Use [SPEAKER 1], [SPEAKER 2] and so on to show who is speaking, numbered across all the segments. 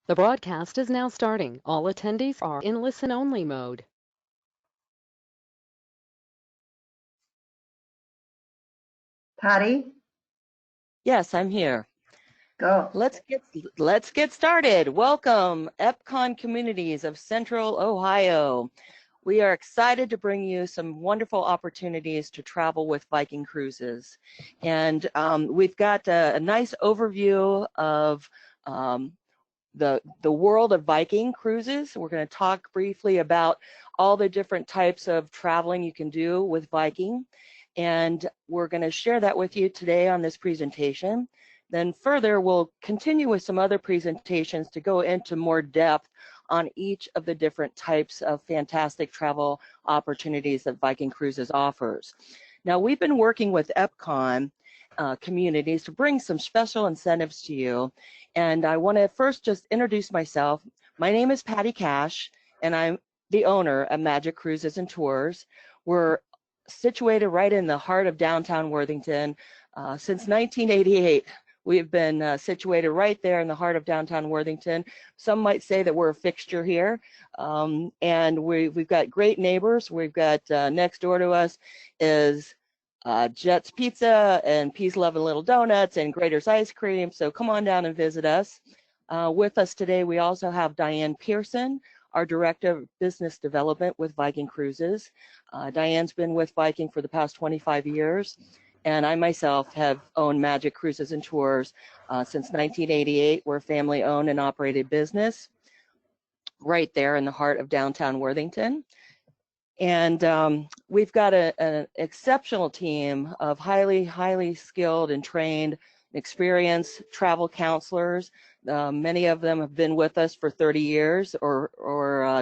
[SPEAKER 1] The broadcast is now starting. All attendees are in listen-only mode.
[SPEAKER 2] Patti,
[SPEAKER 3] Yes, I'm here.
[SPEAKER 2] go.
[SPEAKER 3] Let's get started. Welcome, Epcon communities of Central Ohio. We are excited to bring you some wonderful opportunities to travel with Viking Cruises. And we've got a nice overview of the World of Viking Cruises. We're going to talk briefly about all the different types of traveling you can do with Viking. And we're going to share that with you today on this presentation. Then further, we'll continue with some other presentations to go into more depth on each of the different types of fantastic travel opportunities that Viking Cruises offers. Now, we've been working with Epcon communities to bring some special incentives to you. And I want to first just introduce myself. My name is Patti Cash, and I'm the owner of Magic Cruises and Tours. We're situated right in the heart of downtown Worthington. Since 1988, we've been situated right there in the heart of downtown Worthington. Some might say that we're a fixture here. And we've got great neighbors. We've got next door to us is Jet's Pizza and Peace Love and Little Donuts and Grater's Ice Cream. So come on down and visit us. With us today, we also have Dianne Pierson, our Director of Business Development with Viking Cruises. Dianne's been with Viking for the past 25 years, and I myself have owned Magic Cruises and Tours since 1988. We're a family-owned and operated business right there in the heart of downtown Worthington. And we've got an exceptional team of highly skilled and trained, experienced travel counselors. Many of them have been with us for 30 years or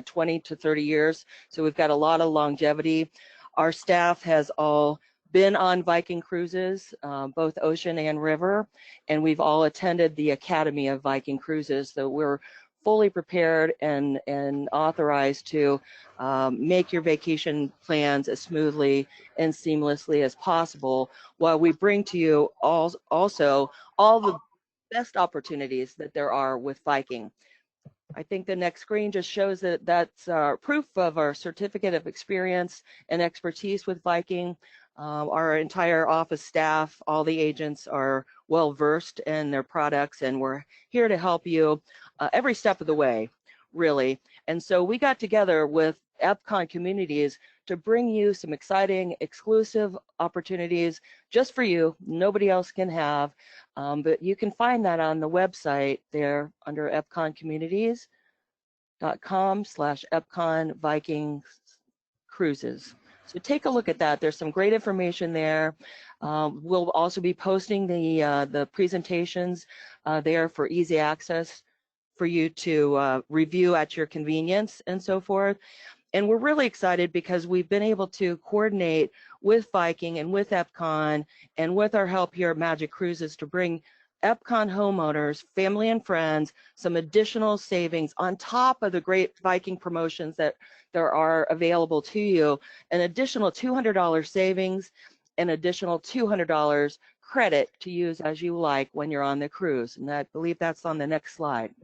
[SPEAKER 3] 20 to 30 years. So we've got a lot of longevity. Our staff has all been on Viking Cruises, both ocean and river, and we've all attended the Academy of Viking Cruises. So we're fully prepared and authorized to make your vacation plans as smoothly and seamlessly as possible, while we bring to you also all the best opportunities that there are with Viking. I think the next screen just shows that that's proof of our certificate of experience and expertise with Viking. Our entire office staff, all the agents are well versed in their products, and we're here to help you every step of the way, really. And so we got together with Epcon communities to bring you some exciting exclusive opportunities just for you. Nobody else can have, but you can find that on the website there under epconcommunities.com/Epcon Viking Cruises. So take a look at that. There's some great information there. We'll also be posting the presentations there for easy access for you to review at your convenience and so forth. And we're really excited because we've been able to coordinate with Viking and with Epcon and with our help here at Magic Cruises to bring Epcon homeowners, family and friends, some additional savings on top of the great Viking promotions that there are available to you, an additional $200 savings, an additional $200 credit to use as you like when you're on the cruise. And I believe that's on the next slide.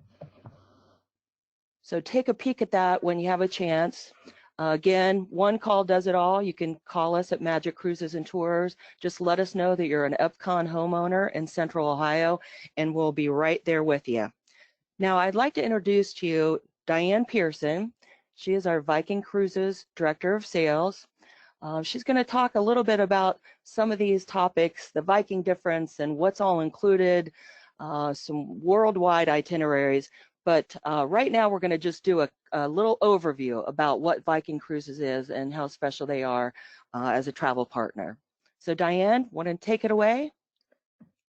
[SPEAKER 3] So take a peek at that when you have a chance. Again, one call does it all. You can call us at Magic Cruises and Tours. Just let us know that you're an Epcon homeowner in Central Ohio, and we'll be right there with you. Now, I'd like to introduce to you Dianne Pierson. She is our Viking Cruises Director of Sales. She's going to talk a little bit about some of these topics, the Viking difference and what's all included, some worldwide itineraries. But right now, we're going to just do a little overview about what Viking Cruises is and how special they are as a travel partner. So Dianne, want to take it away?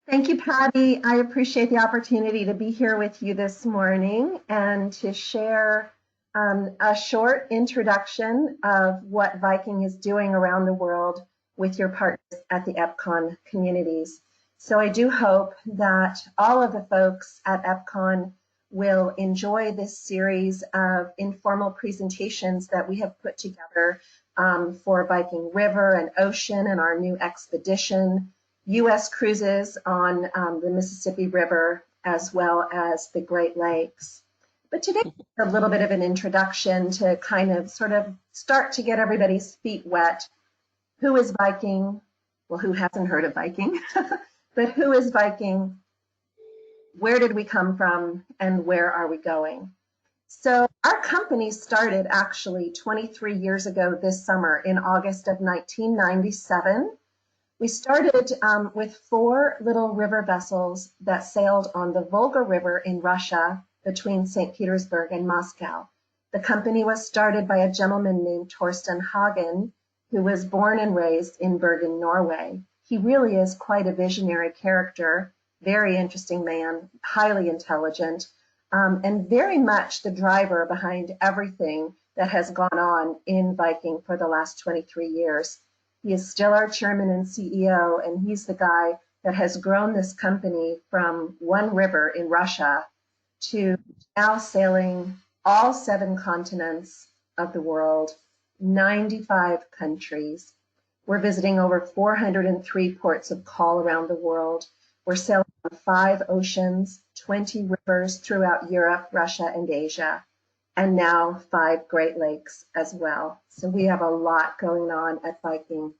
[SPEAKER 2] Thank you, Patti. I appreciate the opportunity to be here with you this morning and to share a short introduction of what Viking is doing around the world with your partners at the Epcon communities. So I do hope that all of the folks at Epcon will enjoy this series of informal presentations that we have put together for Viking River and Ocean and our new expedition, U.S. cruises on the Mississippi River, as well as the Great Lakes. But today, a little bit of an introduction to kind of sort of start to get everybody's feet wet. Who is Viking? Well, who hasn't heard of Viking? But who is Viking? Where did we come from? And where are we going? So our company started actually 23 years ago this summer in August of 1997. We started with 4 little river vessels that sailed on the Volga River in Russia between St. Petersburg and Moscow. The company was started by a gentleman named Torsten Hagen, who was born and raised in Bergen, Norway. He really is quite a visionary character, very interesting man, highly intelligent, and very much the driver behind everything that has gone on in Viking for the last 23 years. He is still our chairman and CEO, and he's the guy that has grown this company from one river in Russia to now sailing all 7 continents of the world, 95 countries. We're visiting over 403 ports of call around the world. We're sailing on 5 oceans, 20 rivers throughout Europe, Russia, and Asia, and now 5 Great Lakes as well. So we have a lot going on at Viking.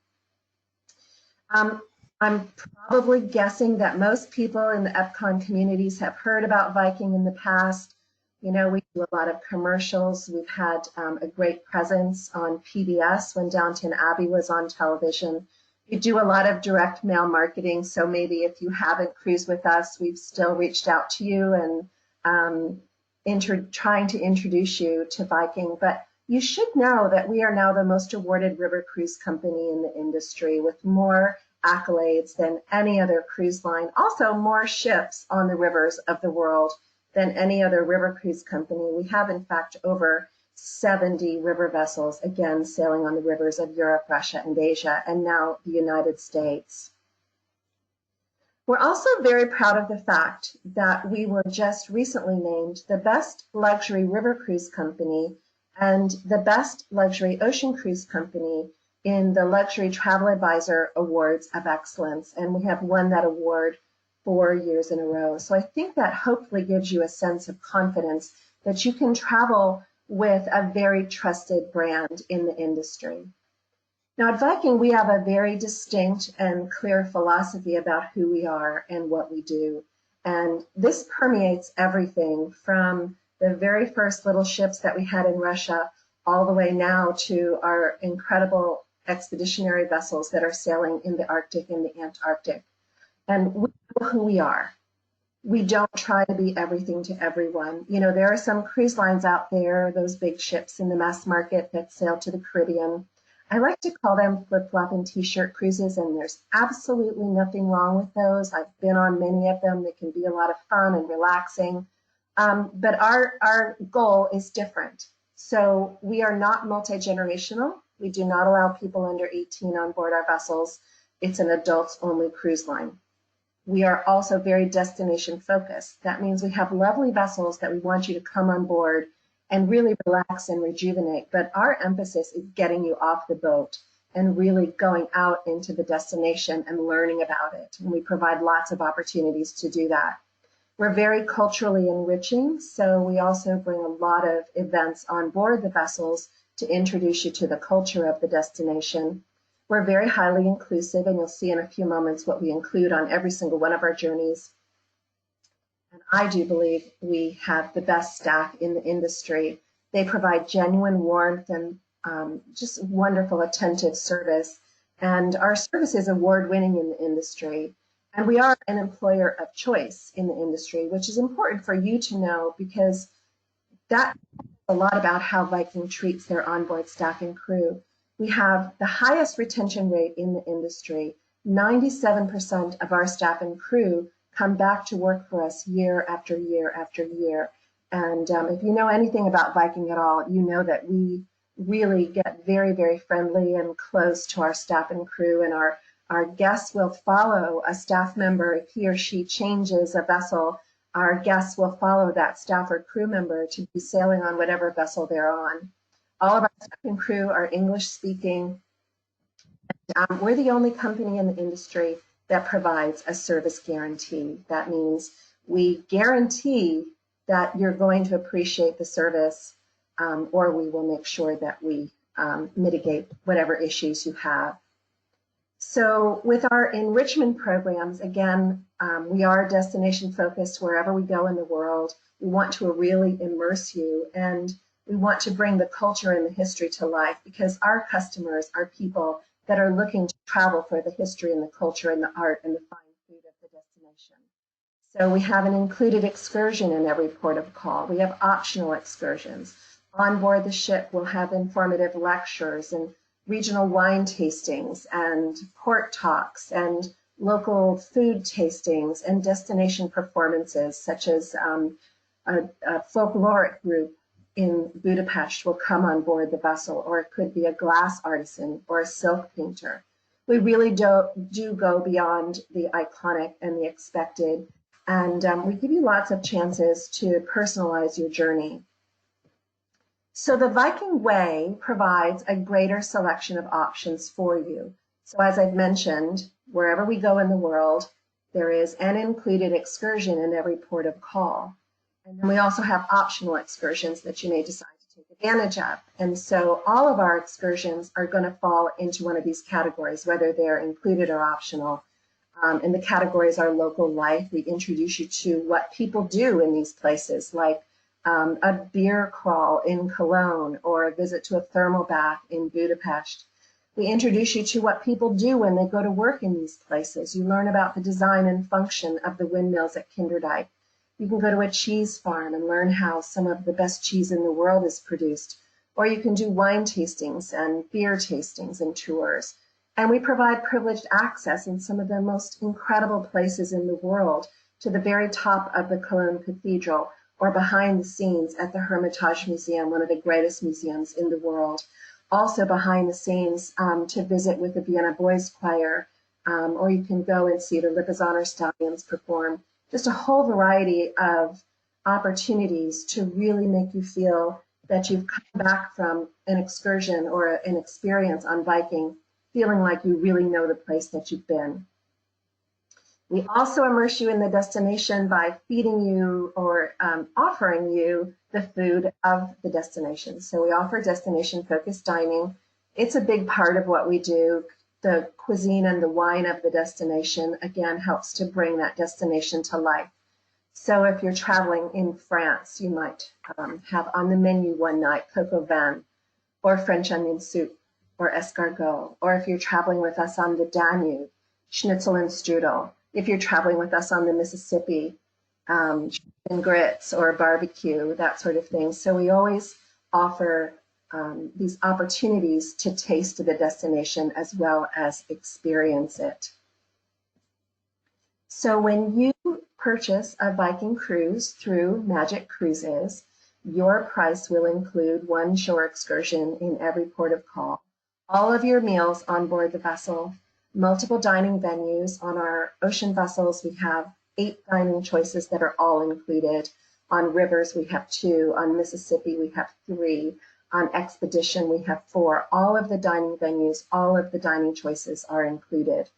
[SPEAKER 2] I'm probably guessing that most people in the Epcon communities have heard about Viking in the past. You know, we do a lot of commercials. We've had a great presence on PBS when Downton Abbey was on television. We do a lot of direct mail marketing, so maybe if you haven't cruised with us, we've still reached out to you and trying to introduce you to Viking. But you should know that we are now the most awarded river cruise company in the industry with more accolades than any other cruise line. Also, more ships on the rivers of the world than any other river cruise company. We have, in fact, over 70 river vessels, again, sailing on the rivers of Europe, Russia, and Asia, and now the United States. We're also very proud of the fact that we were just recently named the best luxury river cruise company and the best luxury ocean cruise company in the Luxury Travel Advisor Awards of Excellence, and we have won that award 4 years in a row. So I think that hopefully gives you a sense of confidence that you can travel with a very trusted brand in the industry. Now at Viking, we have a very distinct and clear philosophy about who we are and what we do. And this permeates everything from the very first little ships that we had in Russia all the way now to our incredible expeditionary vessels that are sailing in the Arctic and the Antarctic. And we know who we are. We don't try to be everything to everyone. You know, there are some cruise lines out there, those big ships in the mass market that sail to the Caribbean. I like to call them flip-flop and t-shirt cruises, and there's absolutely nothing wrong with those. I've been on many of them. They can be a lot of fun and relaxing. But our goal is different. So we are not multi-generational. We do not allow people under 18 on board our vessels. It's an adults-only cruise line. We are also very destination focused. That means we have lovely vessels that we want you to come on board and really relax and rejuvenate. But our emphasis is getting you off the boat and really going out into the destination and learning about it. And we provide lots of opportunities to do that. We're very culturally enriching, so we also bring a lot of events on board the vessels to introduce you to the culture of the destination. We're very highly inclusive, and you'll see in a few moments what we include on every single one of our journeys. And I do believe we have the best staff in the industry. They provide genuine warmth and just wonderful, attentive service. And our service is award-winning in the industry. And we are an employer of choice in the industry, which is important for you to know because that's a lot about how Viking treats their onboard staff and crew. We have the highest retention rate in the industry. 97% of our staff and crew come back to work for us year after year after year. And if you know anything about Viking at all, you know that we really get very, very friendly and close to our staff and crew, and our guests will follow a staff member if he or she changes a vessel. Our guests will follow that staff or crew member to be sailing on whatever vessel they're on. All of our staff and crew are English speaking. We're the only company in the industry that provides a service guarantee. That means we guarantee that you're going to appreciate the service, or we will make sure that we mitigate whatever issues you have. So with our enrichment programs, again, we are destination focused wherever we go in the world. We want to really immerse you, and we want to bring the culture and the history to life, because our customers are people that are looking to travel for the history and the culture and the art and the fine food of the destination. So we have an included excursion in every port of call. We have optional excursions. On board the ship, we'll have informative lectures and regional wine tastings and port talks and local food tastings and destination performances, such as a folkloric group in Budapest will come on board the vessel, or it could be a glass artisan or a silk painter. We really do go beyond the iconic and the expected, and we give you lots of chances to personalize your journey. So the Viking Way provides a greater selection of options for you. So as I've mentioned, wherever we go in the world, there is an included excursion in every port of call. And then we also have optional excursions that you may decide to take advantage of. And so all of our excursions are going to fall into one of these categories, whether they're included or optional. And the categories are local life. We introduce you to what people do in these places, like a beer crawl in Cologne or a visit to a thermal bath in Budapest. We introduce you to what people do when they go to work in these places. You learn about the design and function of the windmills at Kinderdijk. You can go to a cheese farm and learn how some of the best cheese in the world is produced. Or you can do wine tastings and beer tastings and tours. And we provide privileged access in some of the most incredible places in the world, to the very top of the Cologne Cathedral, or behind the scenes at the Hermitage Museum, one of the greatest museums in the world. Also behind the scenes to visit with the Vienna Boys Choir, or you can go and see the Lipizzaner Stallions perform. Just a whole variety of opportunities to really make you feel that you've come back from an excursion or an experience on Viking, feeling like you really know the place that you've been. We also immerse you in the destination by feeding you or offering you the food of the destination. So we offer destination-focused dining. It's a big part of what we do. The cuisine and the wine of the destination, again, helps to bring that destination to life. So if you're traveling in France, you might have on the menu one night coq au vin, or French onion soup, or escargot. Or if you're traveling with us on the Danube, schnitzel and strudel. If you're traveling with us on the Mississippi, chicken grits or barbecue, that sort of thing. So we always offer these opportunities to taste the destination as well as experience it. So when you purchase a Viking cruise through Magic Cruises, your price will include one shore excursion in every port of call, all of your meals on board the vessel, multiple dining venues. On our ocean vessels, we have 8 dining choices that are all included. On rivers, we have 2. On Mississippi, we have 3. On Expedition, we have 4. All of the dining venues, all of the dining choices are included.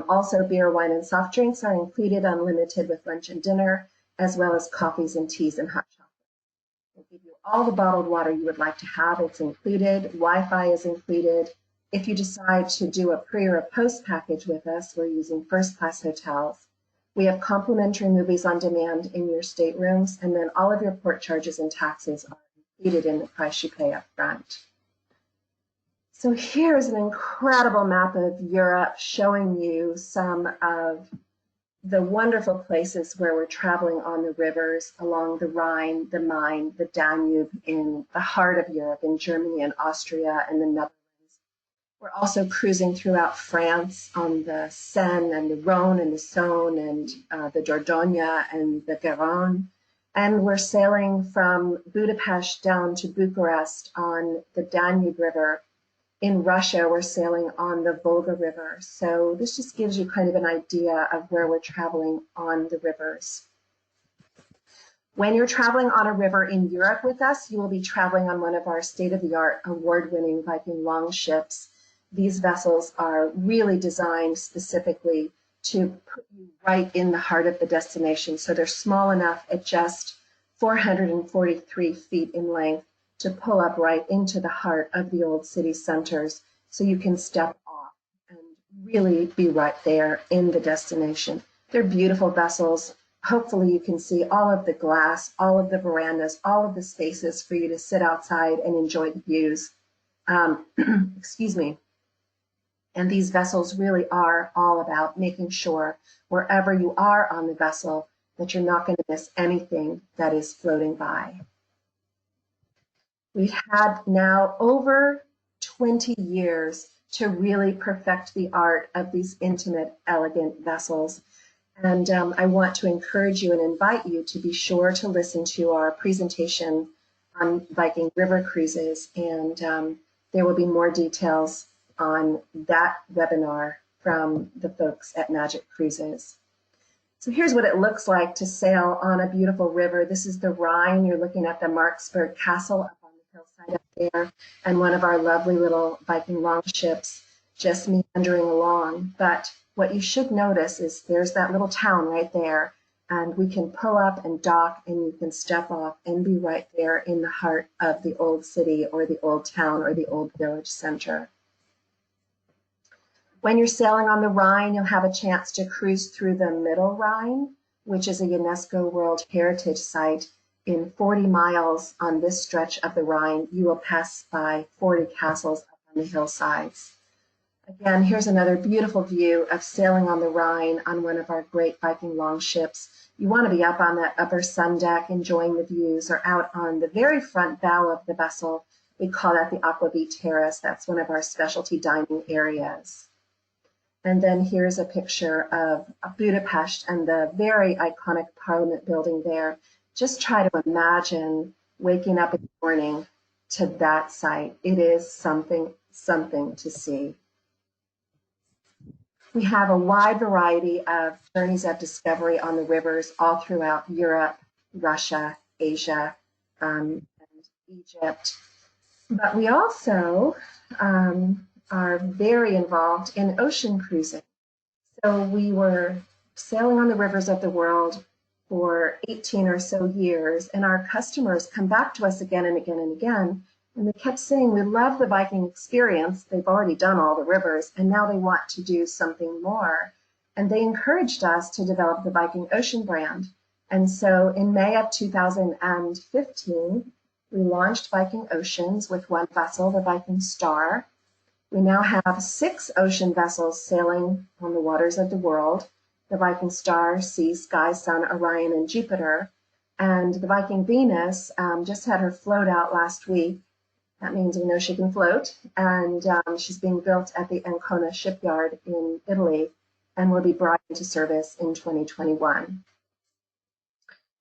[SPEAKER 2] Also, beer, wine, and soft drinks are included, unlimited with lunch and dinner, as well as coffees and teas and hot chocolate. We'll give you all the bottled water you would like to have. It's included. Wi-Fi is included. If you decide to do a pre or a post package with us, we're using first-class hotels. We have complimentary movies on demand in your staterooms, and then all of your port charges and taxes are included in the price you pay up front. So here's an incredible map of Europe showing you some of the wonderful places where we're traveling on the rivers along the Rhine, the Main, the Danube, in the heart of Europe, in Germany and Austria and the Netherlands. We're also cruising throughout France on the Seine and the Rhone and the Saône and the Dordogne and the Garonne. And we're sailing from Budapest down to Bucharest on the Danube River. In Russia, we're sailing on the Volga River. So this just gives you kind of an idea of where we're traveling on the rivers. When you're traveling on a river in Europe with us, you will be traveling on one of our state-of-the-art, award-winning Viking longships. These vessels are really designed specifically to put you right in the heart of the destination. So they're small enough at just 443 feet in length to pull up right into the heart of the old city centers so you can step off and really be right there in the destination. They're beautiful vessels. Hopefully you can see all of the glass, all of the verandas, all of the spaces for you to sit outside and enjoy the views. Excuse me. And these vessels really are all about making sure wherever you are on the vessel that you're not going to miss anything that is floating by. We've had now over 20 years to really perfect the art of these intimate, elegant vessels. And I want to encourage you and invite you to be sure to listen to our presentation on Viking River Cruises. And there will be more details on that webinar from the folks at Magic Cruises. So here's what it looks like to sail on a beautiful river. This is the Rhine. You're looking at the Marksburg Castle up on the hillside up there, and one of our lovely little Viking longships just meandering along. But what you should notice is there's that little town right there, and we can pull up and dock, and you can step off and be right there in the heart of the old city or the old town or the old village center. When you're sailing on the Rhine, you'll have a chance to cruise through the Middle Rhine, which is a UNESCO World Heritage Site. In 40 miles on this stretch of the Rhine, you will pass by 40 castles up on the hillsides. Again, here's another beautiful view of sailing on the Rhine on one of our great Viking longships. You want to be up on that upper sun deck enjoying the views, or out on the very front bow of the vessel. We call that the Aquavit Terrace. That's one of our specialty dining areas. And then here's a picture of Budapest and the very iconic Parliament building there. Just try to imagine waking up in the morning to that sight. It is something to see. We have a wide variety of journeys of discovery on the rivers all throughout Europe, Russia, Asia, and Egypt. But we also are very involved in ocean cruising. So we were sailing on the rivers of the world for 18 or so years, and our customers come back to us again and again and again, and they kept saying, we love the Viking experience. They've already done all the rivers, and now they want to do something more. And they encouraged us to develop the Viking Ocean brand. And so in May of 2015, we launched Viking Oceans with one vessel, the Viking Star. We now have 6 ocean vessels sailing on the waters of the world: the Viking Star, Sea, Sky, Sun, Orion, and Jupiter. And the Viking Venus just had her float out last week. That means we know she can float. And she's being built at the Ancona shipyard in Italy and will be brought into service in 2021.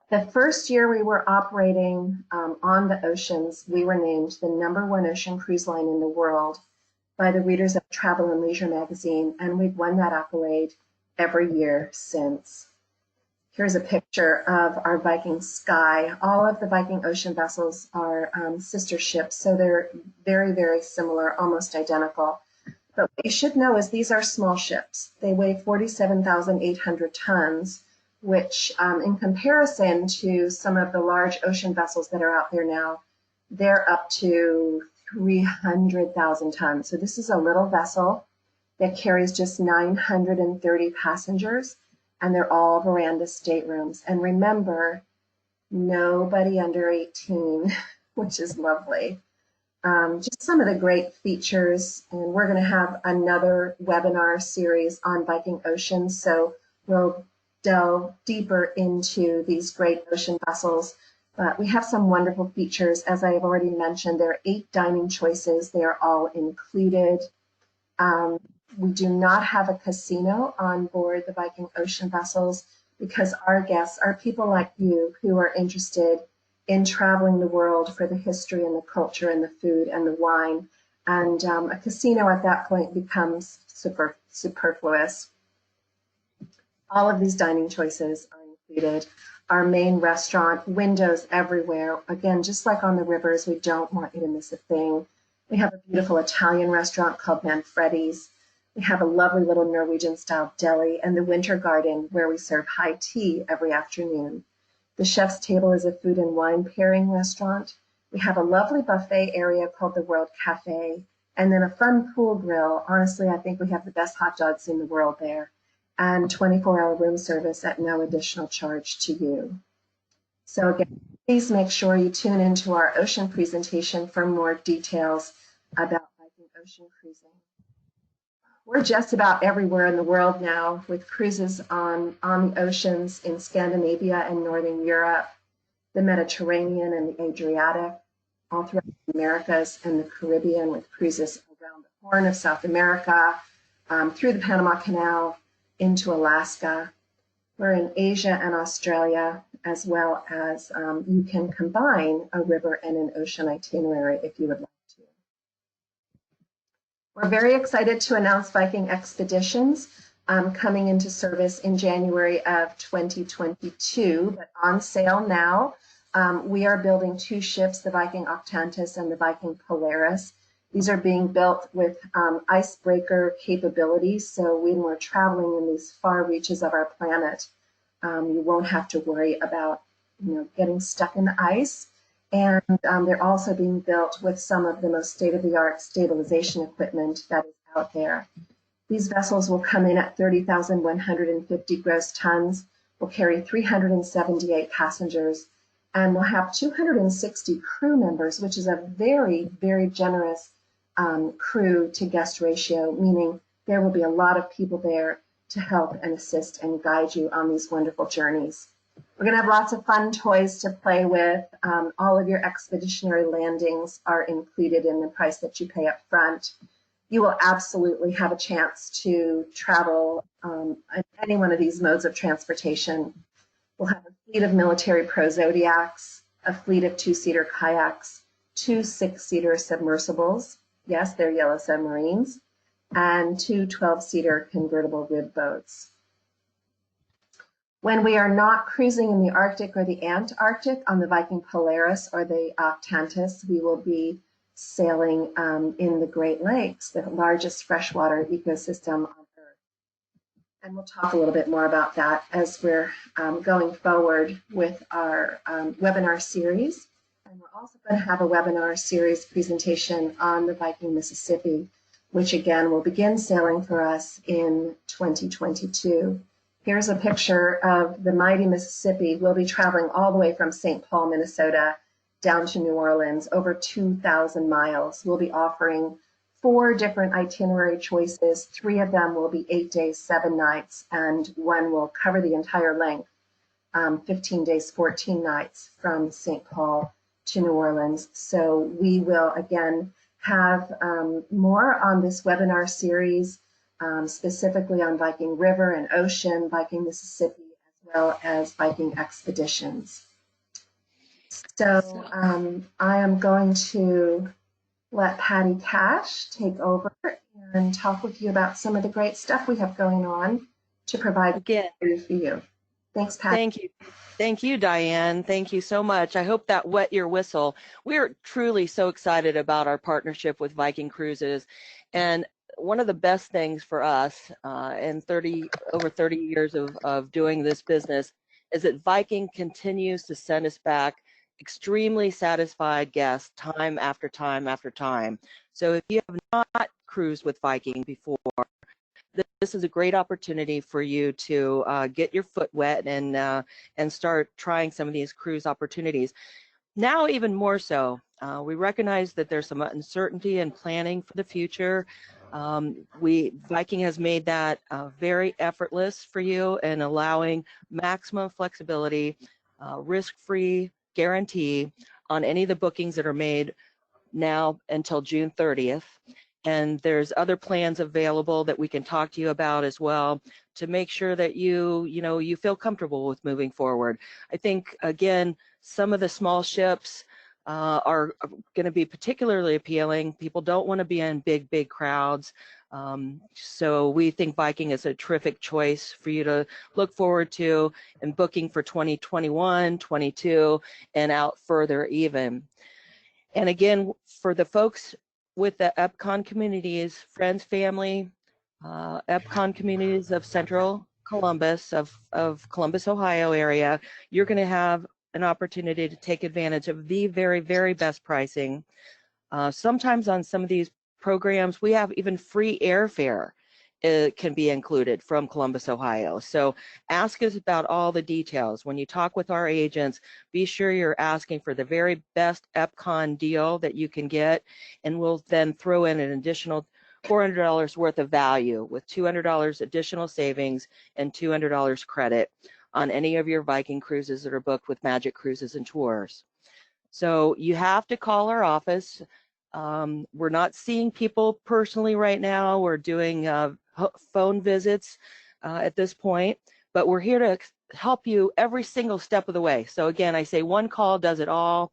[SPEAKER 2] The first year we were operating on the oceans, we were named the #1 ocean cruise line in the world by the readers of Travel and Leisure magazine, and we've won that accolade every year since. Here's a picture of our Viking Sky. All of the Viking Ocean vessels are sister ships, so they're very, very similar, almost identical. But what you should know is these are small ships. They weigh 47,800 tons, which in comparison to some of the large ocean vessels that are out there now, they're up to 300,000 tons. So this is a little vessel that carries just 930 passengers, and they're all veranda staterooms. And remember, nobody under 18, which is lovely. Just some of the great features, and we're going to have another webinar series on Viking Oceans, so we'll delve deeper into these great ocean vessels. But we have some wonderful features. As I have already mentioned, there are 8 dining choices. They are all included. We do not have a casino on board the Viking Ocean vessels because our guests are people like you who are interested in traveling the world for the history and the culture and the food and the wine. And a casino at that point becomes superfluous. All of these dining choices are included. Our main restaurant, windows everywhere. Again, just like on the rivers, we don't want you to miss a thing. We have a beautiful Italian restaurant called Manfredi's. We have a lovely little Norwegian-style deli and the Winter Garden where we serve high tea every afternoon. The chef's table is a food and wine pairing restaurant. We have a lovely buffet area called the World Cafe, and then a fun pool grill. Honestly, I think we have the best hot dogs in the world there, and 24-hour room service at no additional charge to you. So again, please make sure you tune into our ocean presentation for more details about Viking ocean cruising. We're just about everywhere in the world now with cruises on the oceans in Scandinavia and Northern Europe, the Mediterranean and the Adriatic, all throughout the Americas and the Caribbean, with cruises around the Horn of South America, through the Panama Canal into Alaska. We're in Asia and Australia, as well as you can combine a river and an ocean itinerary if you would like to. We're very excited to announce Viking Expeditions coming into service in January of 2022, but on sale now. We are building 2 ships, the Viking Octantis and the Viking Polaris. These are being built with icebreaker capabilities, so when we're traveling in these far reaches of our planet, you won't have to worry about getting stuck in the ice. And they're also being built with some of the most state-of-the-art stabilization equipment that is out there. These vessels will come in at 30,150 gross tons, will carry 378 passengers, and will have 260 crew members, which is a very, very generous crew to guest ratio, meaning there will be a lot of people there to help and assist and guide you on these wonderful journeys. We're going to have lots of fun toys to play with. All of your expeditionary landings are included in the price that you pay up front. You will absolutely have a chance to travel in any one of these modes of transportation. We'll have a fleet of military pro Zodiacs, a fleet of 2-seater kayaks, 2 6-seater submersibles. Yes, they're yellow submarines, and 2 12-seater convertible rib boats. When we are not cruising in the Arctic or the Antarctic on the Viking Polaris or the Octantis, we will be sailing in the Great Lakes, the largest freshwater ecosystem on Earth. And we'll talk a little bit more about that as we're going forward with our webinar series. And we're also going to have a webinar series presentation on the Viking Mississippi, which again will begin sailing for us in 2022. Here's a picture of the mighty Mississippi. We'll be traveling all the way from St. Paul, Minnesota, down to New Orleans, over 2,000 miles. We'll be offering 4 different itinerary choices. 3 of them will be 8 days, 7 nights, and 1 will cover the entire length, 15 days, 14 nights from St. Paul to New Orleans. So we will, again, have more on this webinar series, specifically on Viking River and Ocean, Viking Mississippi, as well as Viking Expeditions. So I am going to let Patti Cash take over and talk with you about some of the great stuff we have going on to provide value for you. Thanks, Patti.
[SPEAKER 3] Thank you. Thank you, Diane. Thank you so much. I hope that wet your whistle. We're truly so excited about our partnership with Viking Cruises. And one of the best things for us in over 30 years of doing this business is that Viking continues to send us back extremely satisfied guests time after time after time. So if you have not cruised with Viking before, this is a great opportunity for you to get your foot wet and start trying some of these cruise opportunities. Now even more so, we recognize that there's some uncertainty in planning for the future. Viking has made that very effortless for you and allowing maximum flexibility, risk-free guarantee on any of the bookings that are made now until June 30th. And there's other plans available that we can talk to you about as well to make sure that you feel comfortable with moving forward. I think, again, some of the small ships are going to be particularly appealing. People don't want to be in big crowds. So we think Viking is a terrific choice for you to look forward to and booking for 2021, 22, and out further even. And again, for the folks with the Epcon communities, friends, family, Epcon communities of Central Columbus, of Columbus, Ohio area, you're going to have an opportunity to take advantage of the very, very best pricing. Sometimes on some of these programs, we have even free airfare. It can be included from Columbus, Ohio. So ask us about all the details. When you talk with our agents, be sure you're asking for the very best Epcon deal that you can get, and we'll then throw in an additional $400 worth of value with $200 additional savings and $200 credit on any of your Viking cruises that are booked with Magic Cruises and Tours. So you have to call our office. We're not seeing people personally right now. We're doing phone visits at this point, but we're here to help you every single step of the way. So again, I say one call does it all.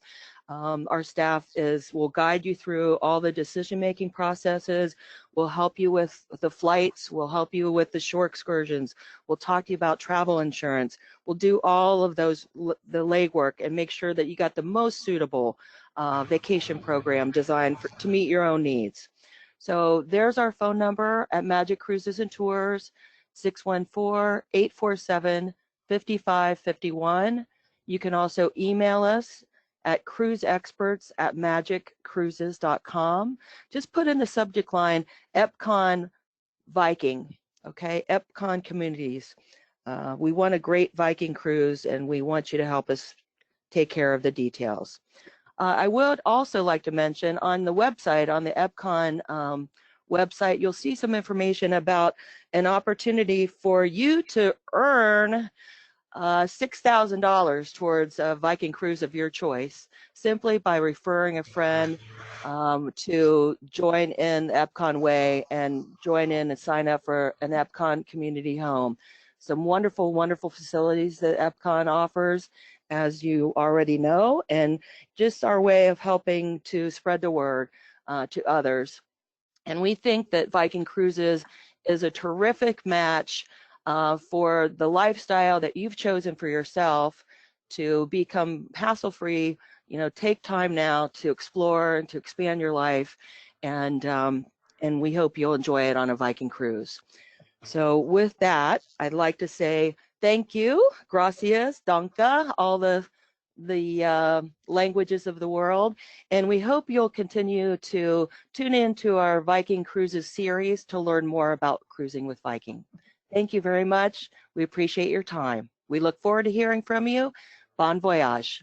[SPEAKER 3] Our staff will guide you through all the decision-making processes. We'll help you with the flights. We'll help you with the shore excursions. We'll talk to you about travel insurance. We'll do all of the legwork and make sure that you got the most suitable vacation program designed to meet your own needs. So there's our phone number at Magic Cruises and Tours, 614-847-5551. You can also email us at cruiseexperts@magiccruises.com. Just put in the subject line Epcon Viking, okay? Epcon Communities. We want a great Viking cruise, and we want you to help us take care of the details. I would also like to mention on the website, on the Epcon website, you'll see some information about an opportunity for you to earn $6,000 towards a Viking cruise of your choice, simply by referring a friend to join in the Epcon Way and join in and sign up for an Epcon community home. Some wonderful, wonderful facilities that Epcon offers, as you already know, and just our way of helping to spread the word to others. And we think that Viking Cruises is a terrific match for the lifestyle that you've chosen for yourself to become hassle-free. Take time now to explore and to expand your life, and we hope you'll enjoy it on a Viking cruise. So with that, I'd like to say thank you, gracias, danke, all the languages of the world, and we hope you'll continue to tune into our Viking Cruises series to learn more about cruising with Viking. Thank you very much. We appreciate your time. We look forward to hearing from you. Bon voyage.